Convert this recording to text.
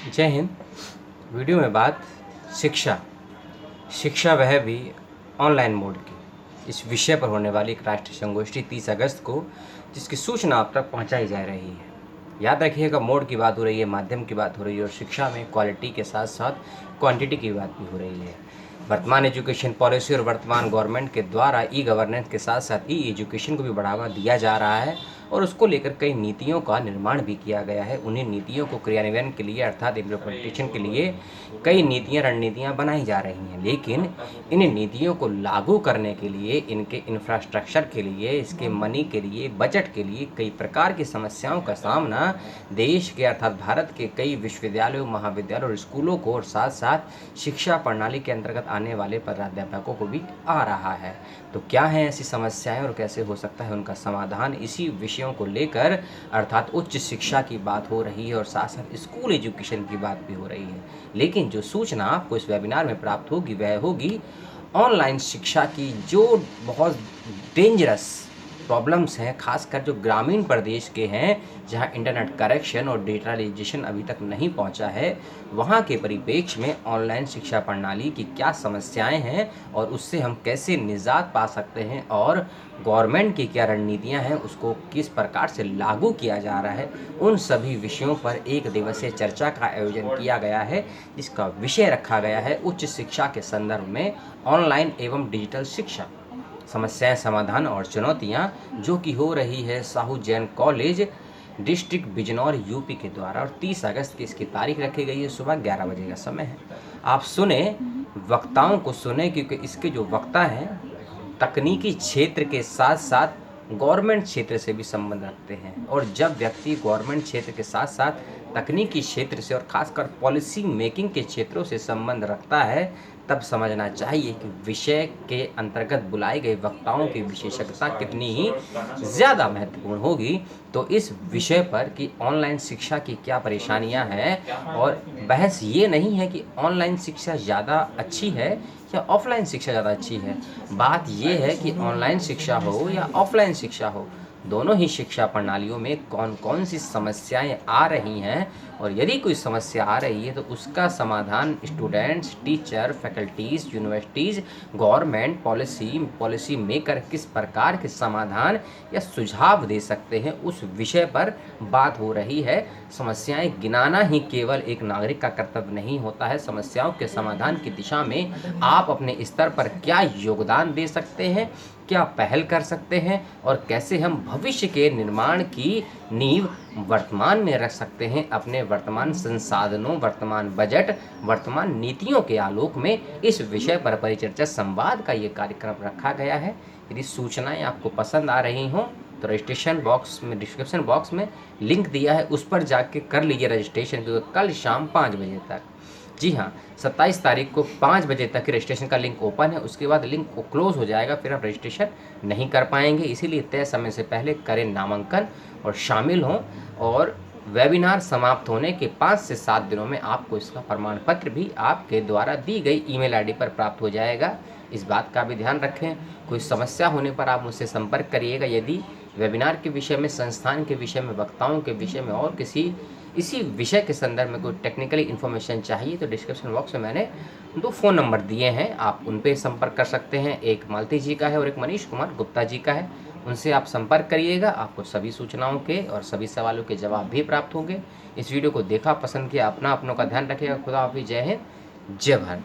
जय हिंद। वीडियो में बात शिक्षा वह भी ऑनलाइन मोड की इस विषय पर होने वाली एक राष्ट्रीय संगोष्ठी 30 अगस्त को, जिसकी सूचना आप तक पहुंचाई जा रही है। याद रखिएगा, मोड की बात हो रही है, माध्यम की बात हो रही है और शिक्षा में क्वालिटी के साथ साथ क्वांटिटी की बात भी हो रही है। वर्तमान एजुकेशन पॉलिसी और वर्तमान गवर्नमेंट के द्वारा ई गवर्नेंस के साथ साथ ई एजुकेशन को भी बढ़ावा दिया जा रहा है और उसको लेकर कई नीतियों का निर्माण भी किया गया है। उन्हीं नीतियों को क्रियान्वयन के लिए अर्थात इम्प्लीमेंटेशन के लिए कई नीतियां रणनीतियां बनाई जा रही हैं, लेकिन इन नीतियों को लागू करने के लिए, इनके इंफ्रास्ट्रक्चर के लिए, इसके मनी के लिए, बजट के लिए कई प्रकार की समस्याओं का सामना देश के अर्थात भारत के कई विश्वविद्यालयों, महाविद्यालयों और स्कूलों को और साथ साथ शिक्षा प्रणाली के अंतर्गत आने वाले प्राध्यापकों को भी आ रहा है। तो क्या हैं ऐसी समस्याएं और कैसे हो सकता है उनका समाधान, इसी विषयों को लेकर अर्थात उच्च शिक्षा की बात हो रही है और साथ साथ स्कूल एजुकेशन की बात भी हो रही है। लेकिन जो सूचना आपको इस वेबिनार में प्राप्त होगी वह होगी ऑनलाइन शिक्षा की, जो बहुत डेंजरस प्रॉब्लम्स हैं, खासकर जो ग्रामीण प्रदेश के हैं जहां इंटरनेट कनेक्शन और डिजिटलाइजेशन अभी तक नहीं पहुंचा है, वहां के परिप्रेक्ष्य में ऑनलाइन शिक्षा प्रणाली की क्या समस्याएं हैं और उससे हम कैसे निजात पा सकते हैं और गवर्नमेंट की क्या रणनीतियां हैं, उसको किस प्रकार से लागू किया जा रहा है, उन सभी विषयों पर एक दिवसीय चर्चा का आयोजन किया गया है, जिसका विषय रखा गया है उच्च शिक्षा के संदर्भ में ऑनलाइन एवं डिजिटल शिक्षा, समस्याएं, समाधान और चुनौतियां, जो कि हो रही है Sahu Jain college, district Bijnor, UP के द्वारा। और 30 अगस्त की इसकी तारीख रखी गई है, सुबह 11 बजे का समय है। आप सुने, वक्ताओं को सुने, क्योंकि इसके जो वक्ता हैं तकनीकी क्षेत्र के साथ साथ गवर्नमेंट क्षेत्र से भी संबंध रखते हैं। और जब व्यक्ति गवर्नमेंट क्षेत्र के साथ साथ तकनीकी क्षेत्र से और खासकर पॉलिसी मेकिंग के क्षेत्रों से संबंध रखता है, तब समझना चाहिए कि विषय के अंतर्गत बुलाए गए वक्ताओं की विशेषज्ञता कितनी ही ज़्यादा महत्वपूर्ण होगी। तो इस विषय पर कि ऑनलाइन शिक्षा की क्या परेशानियां हैं, और बहस ये नहीं है कि ऑनलाइन शिक्षा ज़्यादा अच्छी है या ऑफलाइन शिक्षा ज़्यादा अच्छी है। बात ये है कि ऑनलाइन शिक्षा हो या ऑफलाइन शिक्षा हो, दोनों ही शिक्षा प्रणालियों में कौन कौन सी समस्याएं आ रही हैं, और यदि कोई समस्या आ रही है तो उसका समाधान students, teacher, faculties, universities, government, policy maker किस प्रकार के समाधान या सुझाव दे सकते हैं, उस विषय पर बात हो रही है। समस्याएं गिनाना ही केवल एक नागरिक का कर्तव्य नहीं होता है। समस्याओं के समाधान की दिशा में आप अपने स्तर पर क्या योगदान दे सकते हैं, क्या पहल कर सकते हैं और कैसे हम भविष्य के निर्माण की नींव वर्तमान में रख सकते हैं, अपने वर्तमान संसाधनों, वर्तमान बजट, वर्तमान नीतियों के आलोक में, इस विषय पर परिचर्चा संवाद का ये कार्यक्रम रखा गया है। यदि सूचनाएं आपको पसंद आ रही हों तो रजिस्ट्रेशन बॉक्स में, डिस्क्रिप्शन बॉक्स में लिंक दिया है, उस पर जाके कर लीजिए रजिस्ट्रेशन, क्योंकि कल शाम 5 बजे तक, जी हाँ 27 तारीख को 5 बजे तक रजिस्ट्रेशन का लिंक ओपन है। उसके बाद लिंक को क्लोज हो जाएगा, फिर आप रजिस्ट्रेशन नहीं कर पाएंगे। इसीलिए तय समय से पहले करें नामांकन और शामिल हों, और वेबिनार समाप्त होने के 5 से 7 दिनों में आपको इसका प्रमाण पत्र भी आपके द्वारा दी गई ईमेल आईडी पर प्राप्त हो जाएगा। इस बात का भी ध्यान रखें। कोई समस्या होने पर आप मुझसे संपर्क करिएगा। यदि वेबिनार के विषय में, संस्थान के विषय में, वक्ताओं के विषय में और किसी इसी विषय के संदर्भ में कोई टेक्निकली इन्फॉर्मेशन चाहिए तो डिस्क्रिप्शन बॉक्स में मैंने 2 फ़ोन नंबर दिए हैं, आप उन पर संपर्क कर सकते हैं। एक मालती जी का है और एक मनीष कुमार गुप्ता जी का है। उनसे आप संपर्क करिएगा, आपको सभी सूचनाओं के और सभी सवालों के जवाब भी प्राप्त होंगे। इस वीडियो को देखा, पसंद किया, अपनों का ध्यान रखिएगा। खुदा हाफिज़, जय हिंद, जय भारत।